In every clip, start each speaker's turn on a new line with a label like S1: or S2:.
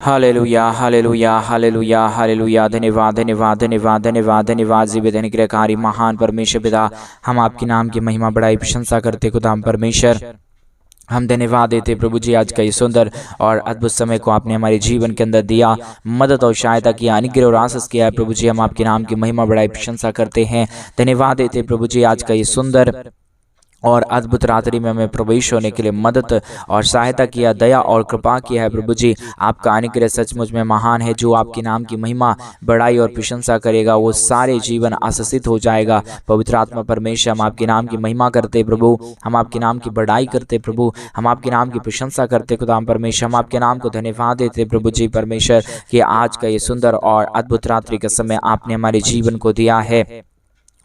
S1: Hallelujah hallelujah hallelujah hallelujah. धन्यवाद धन्यवाद धन्यवाद धन्यवाद धन्यवाद। जीवित अनुग्रहकारी महान परमेश्वर पिता, हम आपके नाम की महिमा बढ़ाई प्रशंसा करते खुदाम परमेश्वर। हम धन्यवाद देते प्रभु जी, आज का ये सुंदर और अद्भुत समय को आपने हमारे जीवन के अंदर दिया, मदद और सहायता किया, अनुग्रह और आशीष किया है प्रभु जी। हम आपके नाम की महिमा बढ़ाई प्रशंसा करते हैं, धन्यवाद देते प्रभु जी। आज का ये सुंदर और अद्भुत रात्रि में हमें प्रवेश होने के लिए मदद और सहायता किया, दया और कृपा किया है प्रभु जी। आपका अनुग्रह सचमुच में महान है। जो आपके नाम की महिमा बढ़ाई और प्रशंसा करेगा वो सारे जीवन आशीषित हो जाएगा। पवित्र आत्मा परमेश्वर, हम आपके नाम की महिमा करते प्रभु, हम आपके नाम की बढ़ाई करते प्रभु, हम आपके नाम की प्रशंसा करते खुदा परमेश्वर। हम आपके नाम को धन्यवाद देते प्रभु जी परमेश्वर कि आज का ये सुंदर और अद्भुत रात्रि का समय आपने हमारे जीवन को दिया है,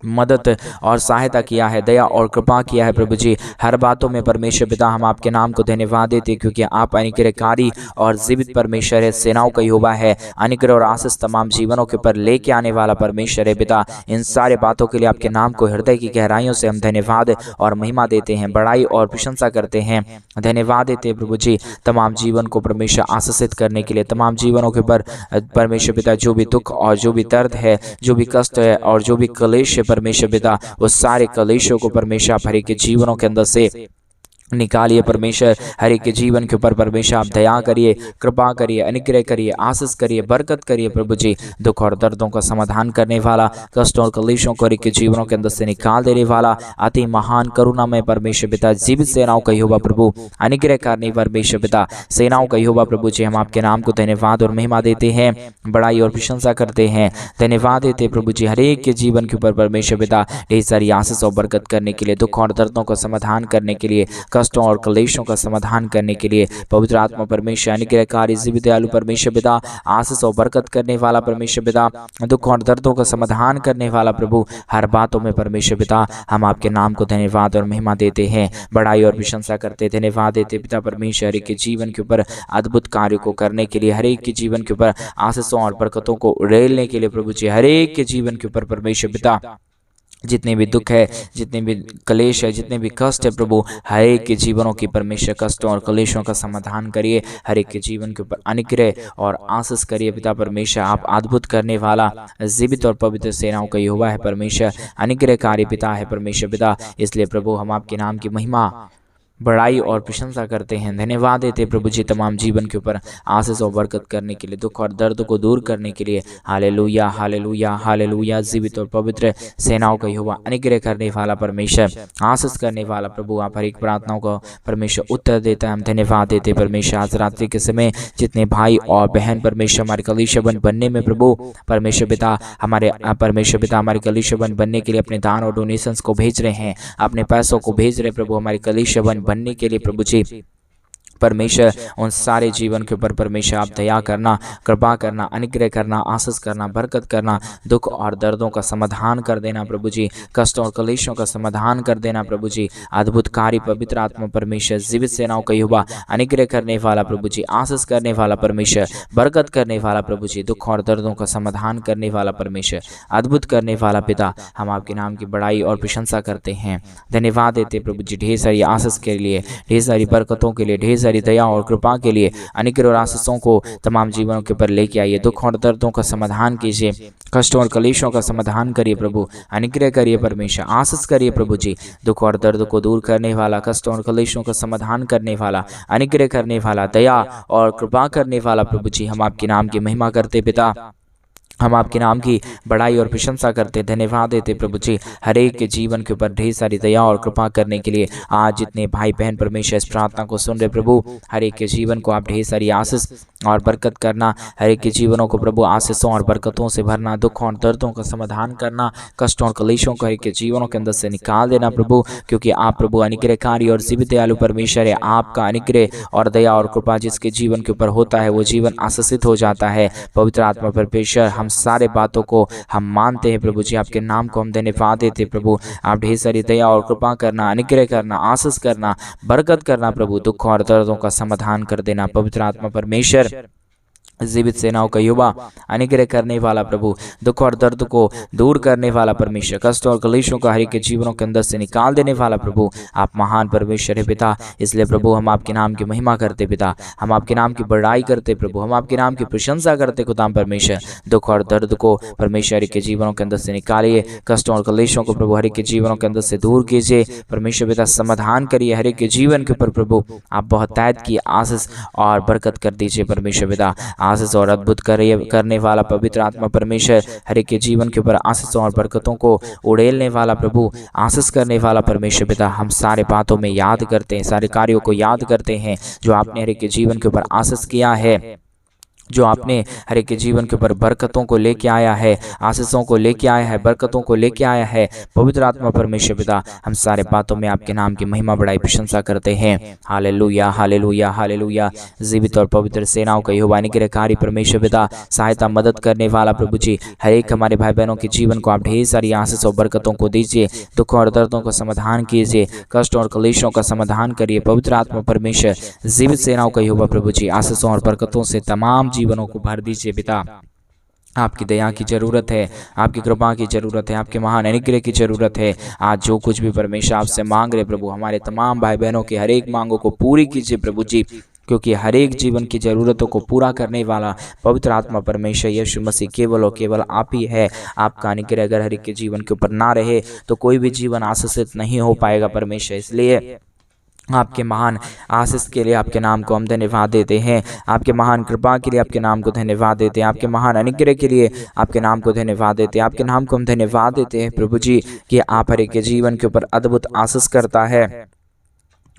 S1: मदद और सहायता किया है, दया और कृपा किया है प्रभु जी। हर बातों में परमेश्वर पिता हम आपके नाम को धन्यवाद देते क्योंकि आप अनुग्रहकारी और जीवित परमेश्वर है, सेनाओं का यहोवा है। अनुग्रह और आशीष तमाम जीवनों के ऊपर लेके आने वाला परमेश्वर है पिता। इन सारे बातों के लिए आपके नाम को हृदय की गहराइयों से हम धन्यवाद और महिमा देते हैं, बड़ाई और प्रशंसा करते हैं, धन्यवाद देते हैं प्रभु जी। तमाम जीवन को परमेश्वर आशीषित करने के लिए, तमाम जीवनों के ऊपर परमेश्वर पिता जो भी दुख और जो भी दर्द है, जो भी कष्ट है और जो भी क्लेश है परमेश्वर पिता, वो सारे कलेशों को परमेश्वर आप हर एक के जीवनों के अंदर से निकालिए परमेश्वर। हर एक के जीवन के ऊपर परमेश्वर आप दया करिए, कृपा करिए, अनुग्रह करिए, आशीष करिए, बरकत करिए प्रभु जी। दुख और दर्दों का समाधान करने वाला, कष्टों और कलेशों को हर एक के जीवनों के अंदर से निकाल देने वाला अति महान करुणा में परमेश्वर पिता, जीवित सेनाओं का यहोवा प्रभु, अनुग्रह करने परमेश्वर पिता, सेनाओं का यहोवा प्रभु जी। हम आपके नाम को धन्यवाद और महिमा देते हैं, बड़ाई और प्रशंसा करते हैं, धन्यवाद देते प्रभु जी। हर एक के जीवन के ऊपर परमेश्वर पिता ढेर सारी आशीष और बरकत करने के लिए, दुख और दर्दों का समाधान करने के लिए, कष्टों और क्लेशों का समाधान करने के लिए पवित्र आत्मा परमेश्वर, अनुग्रहकारी जीवित दयालु परमेश्वर पिता, आशीष और बरकत करने वाला परमेश्वर पिता, दुख और दर्दों का समाधान करने वाला प्रभु, हर बातों में परमेश्वर पिता हम आपके नाम को धन्यवाद और महिमा देते हैं, बड़ाई और प्रशंसा करते, धन्यवाद देते पिता परमेश्वर। हर एक के जीवन के ऊपर अद्भुत कार्य को करने के लिए, हर एक के जीवन के ऊपर आशीषों और बरकतों को उड़ेलने के लिए प्रभु जी, हर एक के जीवन के ऊपर परमेश्वर पिता जितने भी दुख है, जितने भी क्लेश है, जितने भी कष्ट है प्रभु, हर एक के जीवनों की परमेश्वर कष्टों और क्लेशों का समाधान करिए। हर एक के जीवन के ऊपर अनुग्रह और आशीष करिए पिता परमेश्वर। आप अद्भुत करने वाला जीवित और पवित्र सेनाओं का यहोवा है परमेश्वर, अनुग्रहकारी पिता है परमेश्वर पिता। इसलिए प्रभु हम आपके नाम की महिमा, बड़ाई और प्रशंसा करते हैं, धन्यवाद देते प्रभु जी। तमाम जीवन के ऊपर आशीष और बरकत करने के लिए, दुख और दर्द को दूर करने के लिए, हालेलुया हालेलुया हालेलुया। जीवित और पवित्र सेनाओं का यहोवा, अनुग्रह करने वाला परमेश्वर, आशीष करने वाला प्रभु, आप हर एक प्रार्थनाओं को परमेश्वर उत्तर देता है। हम धन्यवाद देते परमेश्वर। आज रात्रि के समय जितने भाई और बहन परमेश्वर हमारे कलीसिया बनने में प्रभु परमेश्वर पिता, हमारे परमेश्वर पिता हमारे कलीसिया बनने के लिए अपने दान और डोनेशंस को भेज रहे हैं, अपने पैसों को भेज रहे प्रभु हमारे कलीसिया बनने के लिए प्रभु जी परमेश्वर। उन सारे जीवन के ऊपर परमेश्वर आप दया करना, कृपा करना, अनुग्रह करना, आशीष करना, बरकत करना, दुख और दर्दों का समाधान कर देना प्रभु जी, कष्टों और क्लेशों का समाधान कर देना प्रभु जी। अद्भुत कार्य पवित्र आत्मा परमेश्वर, जीवित सेनाओं का यहोवा, अनुग्रह करने वाला प्रभु जी, आशीष करने वाला परमेश्वर, बरकत करने वाला प्रभु जी, दुख और दर्दों का समाधान करने वाला परमेश्वर, अद्भुत करने वाला पिता, हम आपके नाम की बड़ाई और प्रशंसा करते हैं, धन्यवाद देते प्रभु जी। ढेर सारी आशीष के लिए, ढेर सारी बरकतों के लिए, ढेर सारी दया और कृपा के लिए, अनुग्रह और आशीषों को तमाम जीवनों के ऊपर लेके आइए। दुख और दर्दों का समाधान कीजिए, कष्टों और क्लेशों का समाधान करिए प्रभु, अनुग्रह करिए परमेश्वर, आशीष करिए प्रभु जी। दुख और दर्द को दूर करने वाला, कष्टों और क्लेशों का समाधान करने वाला, अनुग्रह करने वाला, दया और कृपा करने वाला प्रभु जी, हम आपके नाम की महिमा करते पिता, हम आपके नाम की बड़ाई और प्रशंसा करते, धन्यवाद देते प्रभु जी। हर एक के जीवन के ऊपर ढेर सारी दया और कृपा करने के लिए, आज जितने भाई बहन परमेश्वर इस प्रार्थना को सुन रहे प्रभु, हर एक के जीवन को आप ढेर सारी आशीष और बरकत करना, हर एक के जीवनों को प्रभु आशीषों और बरकतों से भरना, दुख और दर्दों का समाधान करना, कष्टों और क्लेशों को हर एक के जीवनों के अंदर से निकाल देना प्रभु, क्योंकि आप प्रभु अनुग्रहकारी और जीवित दयालु परमेश्वर है। आपका अनुग्रह और दया और कृपा जिसके जीवन के ऊपर होता है वो जीवन आशीषित हो जाता है। पवित्र आत्मा परमेश्वर, हम सारे बातों को हम मानते हैं प्रभु जी, आपके नाम को हम धन्यवाद देते प्रभु। आप ढेर सारी दया और कृपा करना, अनुग्रह करना, आशीष करना, बरकत करना प्रभु, दुख और दर्दों का समाधान कर देना। पवित्र आत्मा परमेश्वर, जीवित सेनाओं का युवा, अनुग्रह करने वाला प्रभु, दुख और दर्द को दूर करने वाला परमेश्वर, कष्ट और कलेशों को हर एक के जीवनों के अंदर से निकाल देने वाला प्रभु, आप महान परमेश्वर है पिता। इसलिए प्रभु हम आपके नाम की महिमा करते पिता, हम आपके नाम की बड़ाई करते प्रभु, हम आपके नाम की प्रशंसा करते खुदाम परमेश्वर। दुख और दर्द को परमेश्वर हर एक के जीवनों के अंदर से निकालिए, कष्टों और कलेशों को प्रभु हर एक के जीवनों के अंदर से दूर कीजिए परमेश्वर पिता, समाधान करिए हर एक के जीवन के ऊपर प्रभु, आप बहुत तायद की आशीष और बरकत कर दीजिए परमेश्वर पिता। आशीष और अद्भुत करने वाला पवित्र आत्मा परमेश्वर हर एक के जीवन के ऊपर आशीष और बरकतों को उड़ेलने वाला प्रभु, आशीष करने वाला परमेश्वर पिता, हम सारे बातों में याद करते हैं, सारे कार्यों को याद करते हैं जो आपने हर एक के जीवन के ऊपर आशीष किया है, जो आपने हर एक के जीवन के ऊपर बरकतों को लेके आया है, आशीषों को लेके आया है, बरकतों को लेके आया है पवित्र आत्मा परमेश्वर पिता, हम सारे बातों में आपके नाम की महिमा बड़ाई प्रशंसा करते हैं। Hallelujah hallelujah hallelujah. जीवित और पवित्र सेनाओं का यहोवा अनुग्रहकारी परमेश्वर पिता, सहायता मदद करने वाला प्रभु जी, हर एक हमारे भाई बहनों के जीवन को आप ढेर सारी आशीष और बरकतों को दीजिए, दुखों और दर्दों का समाधान कीजिए, कष्ट और कलेशों का समाधान करिए पवित्र आत्मा परमेश्वर। जीवित सेनाओं का यहोवा प्रभु जी, आशीषों और बरकतों से तमाम जीवनों को भर दीजिए पिता। आपकी दया की जरूरत है, आपकी कृपा की जरूरत है, आपके महान अनुग्रह की जरूरत है। आज जो कुछ भी परमेश्वर आपसे मांग रहे प्रभु, हमारे तमाम भाई बहनों के हर एक मांगों को पूरी कीजिए प्रभु जी, क्योंकि हर एक जीवन की जरूरतों को पूरा करने वाला पवित्र आत्मा परमेश्वर यीशु मसीह केवल और केवल आप ही है। आपका अनुग्रह अगर हर एक के जीवन के ऊपर ना रहे तो कोई भी जीवन आशीषित नहीं हो पाएगा परमेश्वर। इसलिए आपके महान आशीष के लिए आपके नाम को हम धन्यवाद देते हैं, आपके महान कृपा के लिए आपके नाम को धन्यवाद देते हैं, आपके महान अनुग्रह के लिए आपके नाम को धन्यवाद देते हैं, आपके नाम को हम धन्यवाद देते हैं प्रभु जी कि आप हर एक के जीवन के ऊपर अद्भुत आशीष करता है,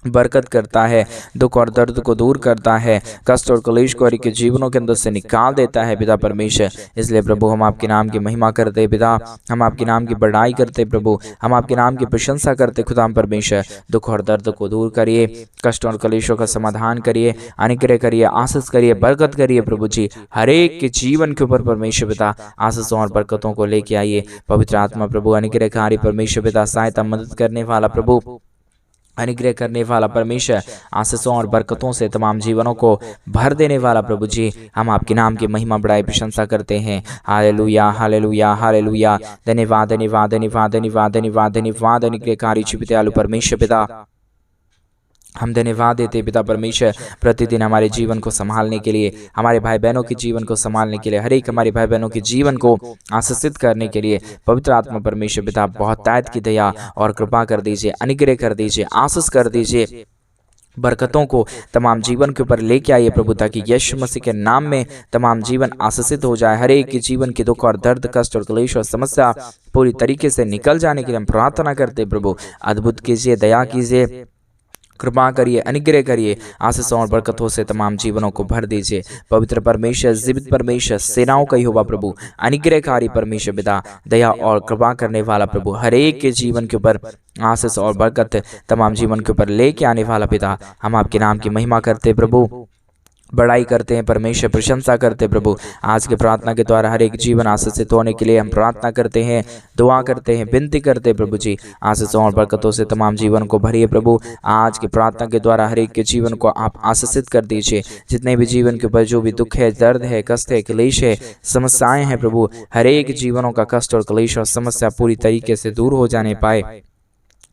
S1: बरकत करता है, दुख और दर्द को दूर करता है, कष्ट और कलेश को हर एक के जीवनों के अंदर से निकाल देता है पिता परमेश्वर। इसलिए प्रभु हम आपके नाम की महिमा करते पिता, हम आपके नाम की बड़ाई करते प्रभु, हम आपके नाम की प्रशंसा करते खुदा परमेश्वर। दुख और दर्द को दूर करिए, कष्ट और कलेशों का समाधान करिए, अनुग्रह करिए, आशीष करिए, बरकत करिए प्रभु जी, हर एक के जीवन के ऊपर परमेश्वर पिता आशीषों और बरकतों को लेके आइए पवित्र आत्मा प्रभु, अनुग्रहकारी परमेश्वर पिता, सहायता मदद करने वाला प्रभु, अनुग्रह करने वाला परमेश्वर, आशीषों और बरकतों से तमाम जीवनों को भर देने वाला प्रभु जी, हम आपके नाम की महिमा बड़ाई प्रशंसा करते हैं। Hallelujah hallelujah hallelujah. धन्यवाद धन्यवाद धन्यवाद धन्यवाद धन्यवाद धन्यवाद अनुग्रहकारी दयालु परमेश्वर पिता, हम धन्यवाद देते पिता परमेश्वर प्रतिदिन हमारे जीवन को संभालने के लिए, हमारे भाई बहनों के जीवन को संभालने के लिए, हर एक हमारे भाई बहनों के जीवन को आशीषित करने के लिए पवित्र आत्मा परमेश्वर पिता बहुत तायद की दया और कृपा कर दीजिए, अनुग्रह कर दीजिए, आशीष कर दीजिए, बरकतों को तमाम जीवन के ऊपर लेके आइए प्रभु, ताकि यीशु मसीह के नाम में तमाम जीवन आशीषित हो जाए। हर एक के जीवन के दुख और दर्द, कष्ट और क्लेश और समस्या पूरी तरीके से निकल जाने के लिए हम प्रार्थना करते प्रभु, अद्भुत कीजिए, दया कीजिए, कृपा करिए, अनुग्रह करिए, आशीषों और बरकतों से तमाम जीवनों को भर दीजिए पवित्र परमेश्वर, जीवित परमेश्वर, सेनाओं का यहोवा प्रभु, अनुग्रहकारी परमेश्वर पिता, दया और कृपा करने वाला प्रभु, हर एक के जीवन के ऊपर आशीष और बरकत तमाम जीवन के ऊपर लेके आने वाला पिता, हम आपके नाम की महिमा करते प्रभु, बड़ाई करते हैं परमेश्वर, प्रशंसा करते प्रभु। आज के प्रार्थना के द्वारा हर एक जीवन आशीषित होने के लिए हम प्रार्थना करते हैं, दुआ करते हैं, विनती करते हैं प्रभु जी, आशीषों और बरकतों से तमाम जीवन को भरिए प्रभु। आज के प्रार्थना के द्वारा हर एक के जीवन को आप आशीषित कर दीजिए, जितने भी जीवन के ऊपर जो भी दुख है, दर्द है, कष्ट है, क्लेश है, समस्याएं हैं प्रभु, हर एक जीवनों का कष्ट और क्लेश और समस्या पूरी तरीके से दूर हो जाने पाए,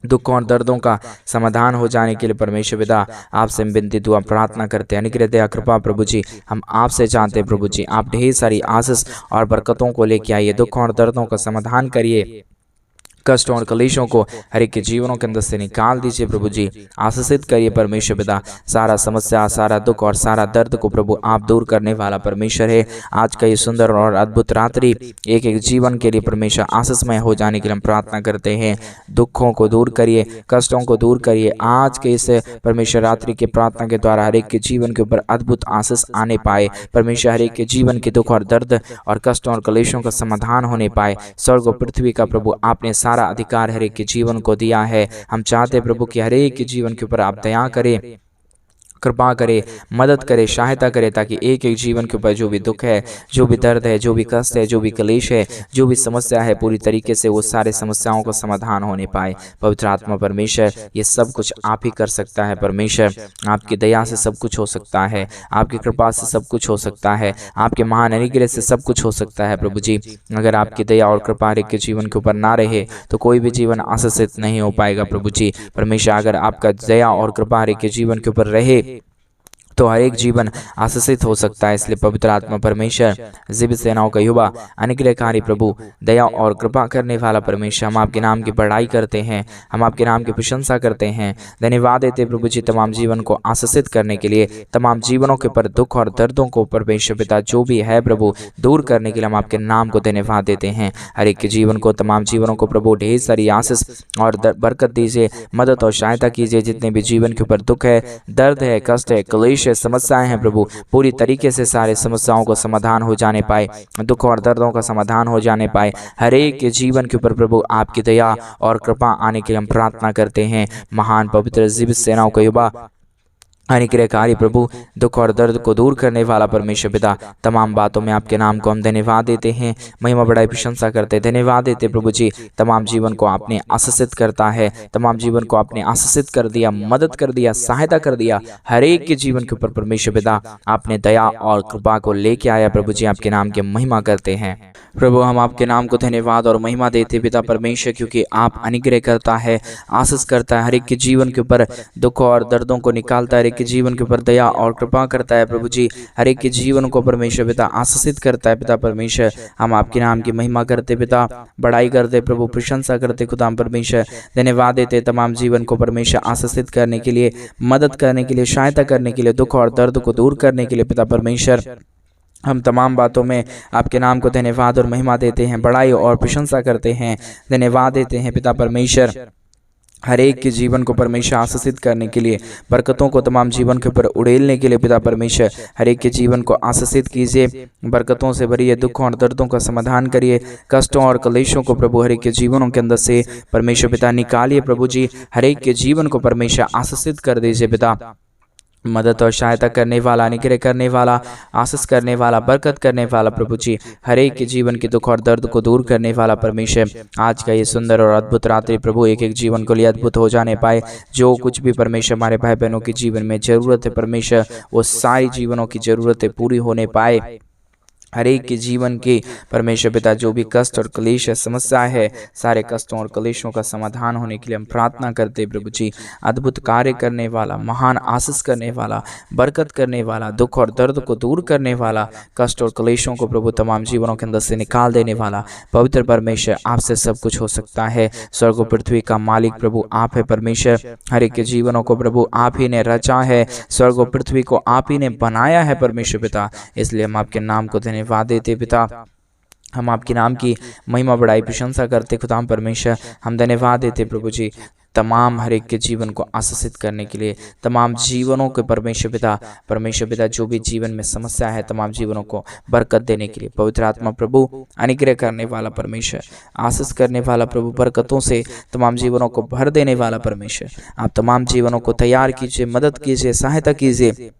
S1: दुखों और दर्दों का समाधान हो जाने के लिए परमेश्वर पिता आपसे विनती दुआ प्रार्थना करते हैं। अनुग्रह दया कृपा प्रभु जी हम आपसे चाहते हैं प्रभु जी, आप ढेर सारी आशीष और बरकतों को लेके आइए, दुखों और दर्दों का समाधान करिए, कष्टों और कलेशों को हर एक के जीवनों के अंदर से निकाल दीजिए प्रभु जी, आशीषित करिए परमेश्वर पिता। सारा समस्या, सारा दुख और सारा दर्द को प्रभु आप दूर करने वाला परमेश्वर है। आज का ये सुंदर और अद्भुत रात्रि एक एक जीवन के लिए परमेश्वर आशीषमय हो जाने के लिए हम प्रार्थना करते हैं। दुखों को दूर करिए, कष्टों को दूर करिए। आज के इस परमेश्वर रात्रि के प्रार्थना के द्वारा हर एक के जीवन के ऊपर अद्भुत आशीष आने पाए परमेश्वर, हर एक के जीवन के दुख और दर्द और कष्टों और कलेशों का समाधान होने पाए। स्वर्ग और पृथ्वी का प्रभु आपने सारा अधिकार हर एक के जीवन को दिया है। हम चाहते प्रभु कि हर एक के जीवन के ऊपर आप दया करें, कृपा करे, मदद करे, सहायता करे, ताकि एक एक जीवन के ऊपर जो भी दुख है, जो भी दर्द है, जो भी कष्ट है, जो भी क्लेश है, जो भी समस्या है, पूरी तरीके से वो सारे समस्याओं को समाधान होने पाए। पवित्र आत्मा परमेश्वर, ये सब कुछ आप ही कर सकता है। परमेश्वर, आपकी दया से सब कुछ हो सकता है, आपकी कृपा से सब कुछ हो सकता है, आपके महान अनुग्रह से सब कुछ हो सकता है। प्रभु जी, अगर आपकी दया और कृपा हर एक के जीवन के ऊपर ना रहे तो कोई भी जीवन आशीषित नहीं हो पाएगा। प्रभु जी परमेश्वर, अगर आपका दया और कृपा हर एक के जीवन के ऊपर रहे तो हर एक जीवन आशीषित हो सकता है। इसलिए पवित्र आत्मा परमेश्वर, जीवित सेनाओं का युवा, अनुग्रहकारी प्रभु, दया और कृपा करने वाला परमेश्वर, हम आपके नाम की बड़ाई करते हैं, हम आपके नाम की प्रशंसा करते हैं, धन्यवाद देते प्रभु जी तमाम जीवन को आशीषित करने के लिए, तमाम जीवनों के ऊपर दुख और दर्दों को परमेश्वर पिता जो भी है प्रभु दूर करने के लिए हम आपके नाम को धन्यवाद देते हैं। हर एक के जीवन को, तमाम जीवनों को प्रभु ढेर सारी आशीष और बरकत दीजिए, मदद और सहायता कीजिए। जितने भी जीवन के ऊपर दुख है, दर्द है, कष्ट है, क्लेश, समस्याएं हैं प्रभु, पूरी तरीके से सारे समस्याओं को समाधान हो जाने पाए, दुख और दर्दों का समाधान हो जाने पाए। हर एक के जीवन के ऊपर प्रभु आपकी दया और कृपा आने के लिए हम प्रार्थना करते हैं। महान पवित्र जीवित सेनाओं का युवा, अनुग्रहकारी प्रभु, दुख और दर्द को दूर करने वाला परमेश्वर पिता, तमाम बातों में आपके नाम को हम धन्यवाद देते हैं, महिमा बड़ाई प्रशंसा करते, धन्यवाद देते प्रभु जी। तमाम जीवन को आपने आशीषित करता है, तमाम जीवन को आपने आशीषित कर दिया, मदद कर दिया, सहायता कर दिया। हर एक के जीवन के ऊपर परमेश्वर पिता आपने दया और कृपा को लेके आया। प्रभु जी आपके नाम की महिमा करते हैं। प्रभु हम आपके नाम को धन्यवाद और महिमा देते पिता परमेश्वर, क्योंकि आप अनुग्रह करता है, आशीष करता है, हर एक के जीवन के ऊपर दुख और दर्दों को निकालता है, हर एक के जीवन के ऊपर दया और कृपा करता है। प्रभु जी हर एक के जीवन को परमेश्वर पिता आशीषित करता है। पिता परमेश्वर, हम आपके नाम की महिमा करते पिता, बड़ाई करते प्रभु, प्रशंसा करते खुदा परमेश्वर, धन्यवाद देते तमाम जीवन को परमेश्वर आशीषित करने के लिए, मदद करने के लिए, सहायता करने के लिए, दुख और दर्द को दूर करने के लिए। पिता परमेश्वर, हम तमाम बातों में आपके नाम को धन्यवाद और महिमा देते हैं, बड़ाई और प्रशंसा करते हैं, धन्यवाद देते हैं। पिता परमेश्वर, हर एक के जीवन को परमेश्वर आशीषित करने के लिए, बरकतों को तमाम जीवन के ऊपर उड़ेलने के लिए पिता परमेश्वर, हर एक के जीवन को आशीषित कीजिए, बरकतों से भरिए, दुखों और दर्दों का समाधान करिए, कष्टों और क्लेशों को प्रभु हर एक के जीवनों के अंदर से परमेश्वर पिता निकालिए। प्रभु जी हर एक के जीवन को परमेश्वर आशीषित कर दीजिए पिता, मदद और सहायता करने वाला, अनुग्रह करने वाला, आशीष करने वाला, बरकत करने वाला प्रभु जी, हर एक के जीवन के दुख और दर्द को दूर करने वाला परमेश्वर। आज का ये सुंदर और अद्भुत रात्रि प्रभु एक एक जीवन को लिए अद्भुत हो जाने पाए। जो कुछ भी परमेश्वर हमारे भाई बहनों के जीवन में जरूरत है परमेश्वर, वो सारी जीवनों की जरूरतें पूरी होने पाए। हर एक के जीवन के परमेश्वर पिता जो भी कष्ट और क्लेश है, समस्या है, सारे कष्टों और क्लेशों का समाधान होने के लिए हम प्रार्थना करते हैं। प्रभु जी अद्भुत कार्य करने वाला, महान आशीष करने वाला, बरकत करने वाला, दुख और दर्द को दूर करने वाला, कष्ट और क्लेशों को प्रभु तमाम जीवनों के अंदर से निकाल देने वाला पवित्र परमेश्वर, आपसे सब कुछ हो सकता है। स्वर्ग और पृथ्वी का मालिक प्रभु आप है परमेश्वर, हर एक के जीवनों को प्रभु आप ही ने रचा है, स्वर्ग और पृथ्वी को आप ही ने बनाया है परमेश्वर पिता। इसलिए हम आपके नाम को धन्यवाद देते पिता, हम आपके नाम की महिमा बड़ाई प्रशंसा करते खुदा परमेश्वर। हम धन्यवाद देते प्रभु जी तमाम हर एक के जीवन को आशीषित करने के लिए, तमाम जीवनों के परमेश्वर पिता जो भी जीवन में समस्या है, तमाम जीवनों को बरकत देने के लिए। पवित्र आत्मा प्रभु अनुग्रह करने वाला परमेश्वर, आशीष करने वाला प्रभु, बरकतों से तमाम जीवनों को भर देने वाला परमेश्वर, आप तमाम जीवनों को तैयार कीजिए, मदद कीजिए, सहायता कीजिए।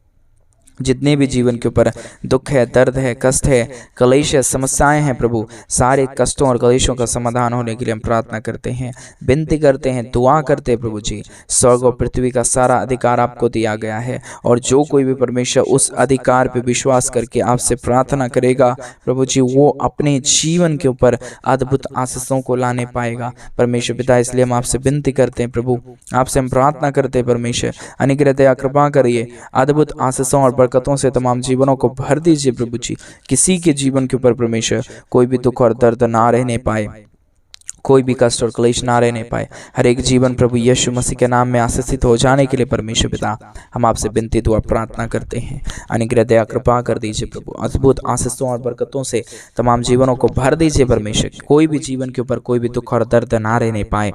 S1: जितने भी जीवन के ऊपर दुख है, दर्द है, कष्ट है, क्लेश है, समस्याएं हैं प्रभु, सारे कष्टों और क्लेशों का समाधान होने के लिए हम प्रार्थना करते हैं, विनती करते हैं, दुआ करते हैं प्रभु जी। स्वर्ग और पृथ्वी का सारा अधिकार आपको दिया गया है, और जो कोई भी परमेश्वर उस अधिकार पे विश्वास करके आपसे प्रार्थना करेगा प्रभु जी, वो अपने जीवन के ऊपर अद्भुत आशीषों को लाने पाएगा परमेश्वर पिता। इसलिए हम आपसे विनती करते हैं प्रभु, आपसे हम प्रार्थना करते हैं परमेश्वर, अनुग्रह दया कृपा करिए, अद्भुत आशीषों और बरकतों से तमाम जीवनों को भर दीजिए प्रभु जी। किसी के जीवन के ऊपर परमेश्वर कोई भी दुख और दर्द ना रहने पाए, कोई भी कष्ट और क्लेश ना रहने पाए। हर एक जीवन प्रभु यीशु मसीह के नाम में आशीषित हो जाने के लिए परमेश्वर पिता हम आपसे विनती दुआ प्रार्थना करते हैं। अनुग्रह दया कृपा कर दीजिए प्रभु, अद्भुत आशीषों और बरकतों से तमाम जीवनों को भर दीजिए परमेश्वर। कोई भी जीवन के ऊपर कोई भी दुख और दर्द ना रहने पाए,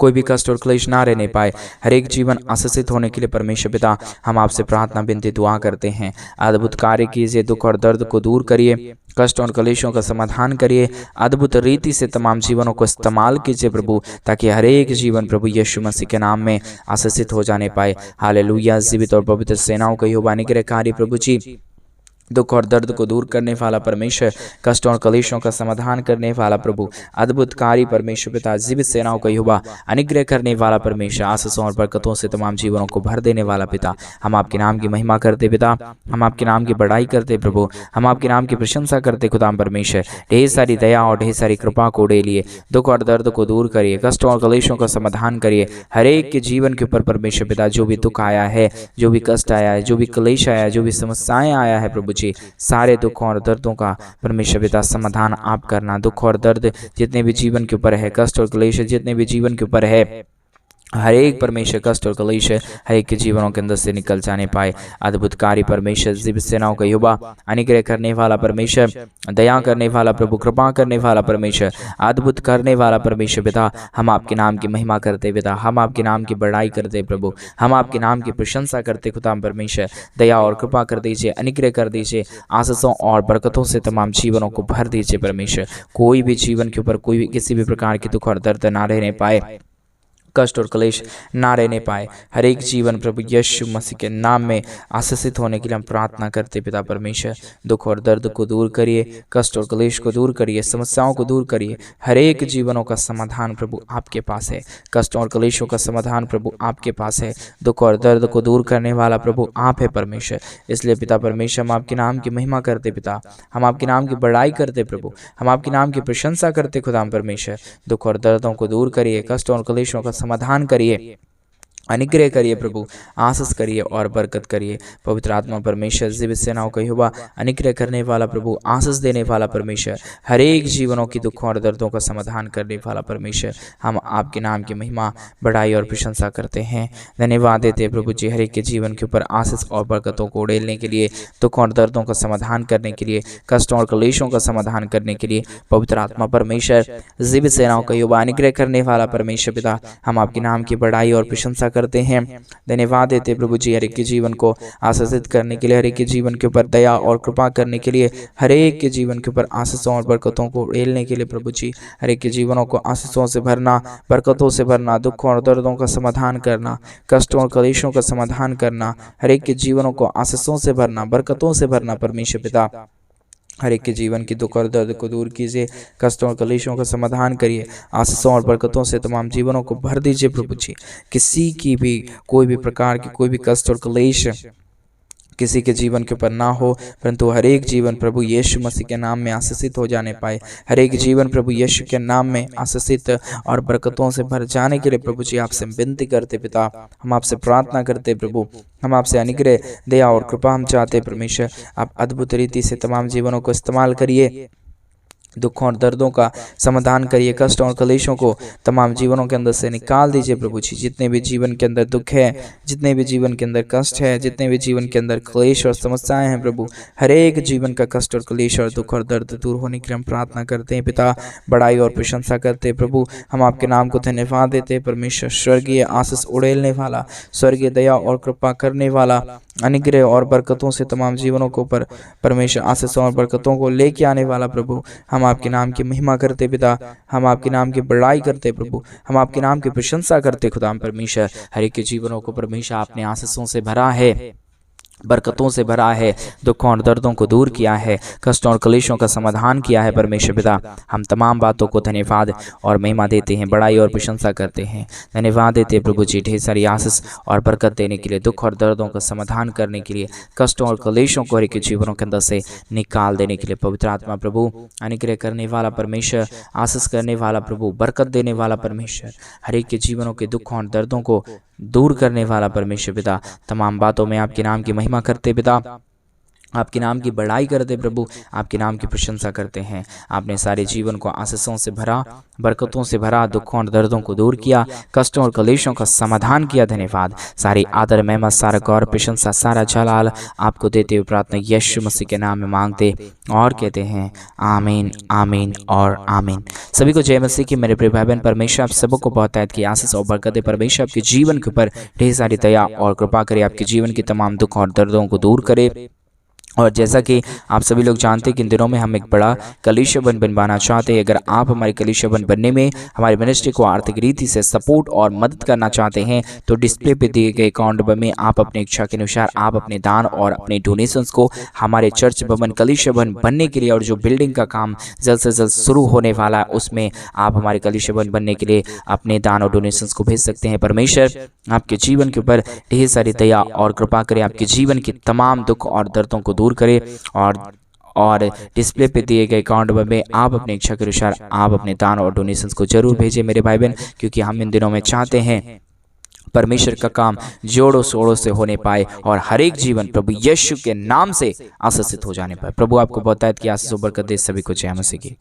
S1: कोई भी कष्ट और क्लेश ना रहने पाए, हर एक जीवन आशीषित होने के लिए परमेश्वर पिता हम आपसे प्रार्थना विनती दुआ करते हैं। अद्भुत कार्य कीजिए, दुख और दर्द को दूर करिए, कष्ट और क्लेशों का समाधान करिए, अद्भुत रीति से तमाम जीवनों को इस्तेमाल कीजिए प्रभु, ताकि हर एक जीवन प्रभु यीशु मसीह के नाम में आशीषित हो जाने पाए। हालेलुया। जीवित और पवित्र सेनाओं का यहोवा अनुग्रहकारी प्रभु जी, दुख और दर्द को दूर करने वाला परमेश्वर, कष्ट और कलेशों का समाधान करने वाला प्रभु, अद्भुतकारी परमेश्वर पिता, जीवित सेनाओं का यहोवा, अनुग्रह करने वाला परमेश्वर, आशीषों और बरकतों से तमाम जीवनों को भर देने वाला पिता, हम आपके नाम की महिमा करते पिता, हम आपके नाम की बड़ाई करते प्रभु, हम आपके नाम की प्रशंसा करते खुदाम परमेश्वर। ढेर सारी दया और ढेर सारी कृपा को उड़े लिए, दुख और दर्द को दूर करिए, कष्ट और कलेशों का समाधान करिए, हर एक के जीवन के ऊपर परमेश्वर पिता जो भी दुख आया है, जो भी कष्ट आया है, जो भी क्लेश आया है, जो भी समस्याएं आया है प्रभु जी, सारे दुखों और दर्दों का परमेश्वर पिता समाधान आप करना। दुख और दर्द जितने भी जीवन के ऊपर है, कष्ट और क्लेश जितने भी जीवन के ऊपर है, हर एक परमेश्वर कष्ट और क्लेश हर एक के जीवनों के अंदर से निकल जाने पाए। अद्भुतकारी परमेश्वर, जीवित सेनाओं का यहोवा, अनुग्रह करने वाला परमेश्वर, दया करने वाला प्रभु, कृपा करने वाला परमेश्वर, अद्भुत करने वाला परमेश्वर पिता, हम आपके नाम की महिमा करते पिता, हम आपके नाम की बड़ाई करते प्रभु, हम आपके नाम की प्रशंसा करते खुदा परमेश्वर। दया और कृपा कर दीजिए, अनुग्रह कर दीजिए, आशीषों और बरकतों से तमाम जीवनों को भर दीजिए परमेश्वर। कोई भी जीवन के ऊपर कोई भी किसी भी प्रकार की दुख और दर्द ना रहने पाए, कष्ट और क्लेश ना रहने पाए, हर एक जीवन प्रभु यीशु मसीह के नाम में आशीषित होने के लिए हम प्रार्थना करते पिता परमेश्वर। दुख और दर्द को दूर करिए, कष्ट और क्लेश को दूर करिए, समस्याओं को दूर करिए, हर एक जीवनों का समाधान प्रभु आपके पास है, कष्ट और क्लेशों का समाधान प्रभु आपके पास है, दुख और दर्द को दूर करने वाला प्रभु आप है परमेश्वर। इसलिए पिता परमेश्वर हम आपके नाम की महिमा करते पिता, हम आपके नाम की बड़ाई करते प्रभु, हम आपके नाम की प्रशंसा करते खुदा परमेश्वर। दुख और दर्दों को दूर करिए, कष्ट और क्लेशों का समाधान करिए, अनुग्रह करिए प्रभु, आशीष करिए और बरकत करिए। पवित्र आत्मा परमेश्वर, जीवित सेनाओं का यहोवा, अनुग्रह करने वाला प्रभु, आशीष देने वाला परमेश्वर, हर एक जीवनों की दुखों और दर्दों का समाधान करने वाला परमेश्वर, हम आपके नाम की महिमा, बड़ाई और प्रशंसा करते हैं। धन्यवाद देते प्रभु जी, हर एक के जीवन के ऊपर आशीष और बरकतों को उड़ेलने के लिए, दुखों और दर्दों का समाधान करने के लिए, कष्टों और क्लेशों का समाधान करने के लिए। पवित्र आत्मा परमेश्वर, जीवित सेनाओं का यहोवा, अनुग्रह करने वाला परमेश्वर पिता, हम आपके नाम की बड़ाई और प्रशंसा करते हैं। धन्यवाद देते प्रभु जी, हर एक के जीवन को आशीषित करने के लिए, हर एक के जीवन के ऊपर दया और कृपा करने के लिए, हर एक के जीवन के ऊपर आशीषों और बरकतों को उड़ेलने के लिए प्रभु जी, हर एक के जीवनों को आशीषों से भरना, बरकतों से भरना, दुखों और दर्दों का समाधान करना, कष्टों और क्लेशों का समाधान करना, हर एक के जीवनों को आशीषों से भरना, बरकतों से भरना परमेश्वर पिता। हर एक के जीवन की दुख और दर्द को दूर कीजिए, कष्टों और क्लेशों का समाधान करिए, आशीषों और बरकतों से तमाम जीवनों को भर दीजिए प्रभु जी। किसी की भी कोई भी प्रकार की कोई भी कष्ट और क्लेश किसी के जीवन के ऊपर ना हो, परंतु हर एक जीवन प्रभु यीशु मसीह के नाम में आशीषित हो जाने पाए। हर एक जीवन प्रभु यीशु के नाम में आशीषित और बरकतों से भर जाने के लिए प्रभु जी आपसे विनती करते पिता, हम आपसे प्रार्थना करते प्रभु, हम आपसे अनुग्रह, दया और कृपा हम चाहते परमेश्वर। आप अद्भुत रीति से तमाम जीवनों को इस्तेमाल करिए, दुखों और दर्दों का समाधान करिए, कष्ट और क्लेशों को तमाम जीवनों के अंदर से निकाल दीजिए प्रभु जी। जितने भी जीवन के अंदर दुख है, जितने भी जीवन के अंदर कष्ट है, जितने भी जीवन के अंदर क्लेश और समस्याएं हैं प्रभु, हर एक जीवन का कष्ट और क्लेश और दुख और दर्द दूर होने के लिए हम प्रार्थना करते हैं पिता, बड़ाई और प्रशंसा करते हैं प्रभु। हम आपके नाम को धन्यवाद देते हैं परमेश्वर, स्वर्गीय आशीष उड़ेलने वाला, स्वर्गीय दया और कृपा करने वाला, अनुग्रह और बरकतों से तमाम जीवनों को पर परमेश्वर आशीषों और बरकतों को लेके आने वाला प्रभु। हम आपके नाम की महिमा करते पिता, हम आपके नाम की बड़ाई करते प्रभु, हम आपके नाम की प्रशंसा करते खुदा परमेश्वर। हर एक के जीवनों को परमेश्वर आपने आशीषों से भरा है, बरकतों से भरा है, दुखों और दर्दों को दूर किया है, कष्टों और क्लेशों का समाधान किया है परमेश्वर पिता। हम तमाम बातों को धन्यवाद और महिमा देते हैं, बड़ाई और प्रशंसा करते हैं। धन्यवाद देते हैं प्रभु जी, ढेर सारी आशीष और बरकत देने के लिए, दुख और दर्दों का समाधान करने के लिए, कष्टों और क्लेशों को हर एक के जीवनों के अंदर से निकाल देने के लिए। पवित्र आत्मा प्रभु, अनुग्रह करने वाला परमेश्वर, आशीष करने वाला प्रभु, बरकत देने वाला परमेश्वर, हर एक के जीवनों के दुखों और दर्दों को दूर करने वाला परमेश्वर पिता। तमाम बातों में आपके नाम की महिमा करते पिता, आपके नाम की बड़ाई करते प्रभु, आपके नाम की प्रशंसा करते हैं। आपने सारे जीवन को आशीषों से भरा, बरकतों से भरा, दुखों और दर्दों को दूर किया, कष्टों और कलेशों का समाधान किया। धन्यवाद। सारी आदर, महिमा, सारा गौर, प्रशंसा, सारा जलाल आपको देते हुए प्रार्थना यीशु मसीह के नाम में मांगते और कहते हैं आमीन, आमीन और आमीन। सभी को जय मसीह की। मेरे प्रिय भाई बहन, परमेश्वर आप सबको बहुतायत की आशीष और बरकतें, परमेश्वर आपके जीवन के ऊपर ढेर सारी दया और कृपा करे, आपके जीवन के तमाम दुख और दर्दों को दूर करे। और जैसा कि आप सभी लोग जानते हैं कि इन दिनों में हम एक बड़ा कलीसिया बनवाना चाहते हैं। अगर आप हमारे कलीसिया बनने में हमारी मिनिस्ट्री को आर्थिक रीति से सपोर्ट और मदद करना चाहते हैं तो डिस्प्ले पे दिए गए अकाउंट में आप अपनी इच्छा के अनुसार आप अपने दान और अपने डोनेशंस को हमारे चर्च भवन कलीसिया बनने के लिए, और जो बिल्डिंग का काम जल्द से जल्द शुरू होने वाला है उसमें आप हमारे कलीसिया बनने के लिए अपने दान और डोनेशंस को भेज सकते हैं। परमेश्वर आपके जीवन के ऊपर ढेर सारी दया और कृपा करे, आपके जीवन के तमाम दुख और दर्दों को दूर करे। और डिस्प्ले पे दिए गए अकाउंट में आप अपनी इच्छा के अनुसार आप अपने दान और डोनेशंस को जरूर भेजें मेरे भाई बहन, क्योंकि हम इन दिनों में चाहते हैं परमेश्वर का काम जोड़ों शोड़ों से होने पाए और हर एक जीवन प्रभु यीशु के नाम से आशीषित हो जाने पाए। प्रभु आपको बहुतायत की आशीष और बरकत दे। सभी को जय मसीह की।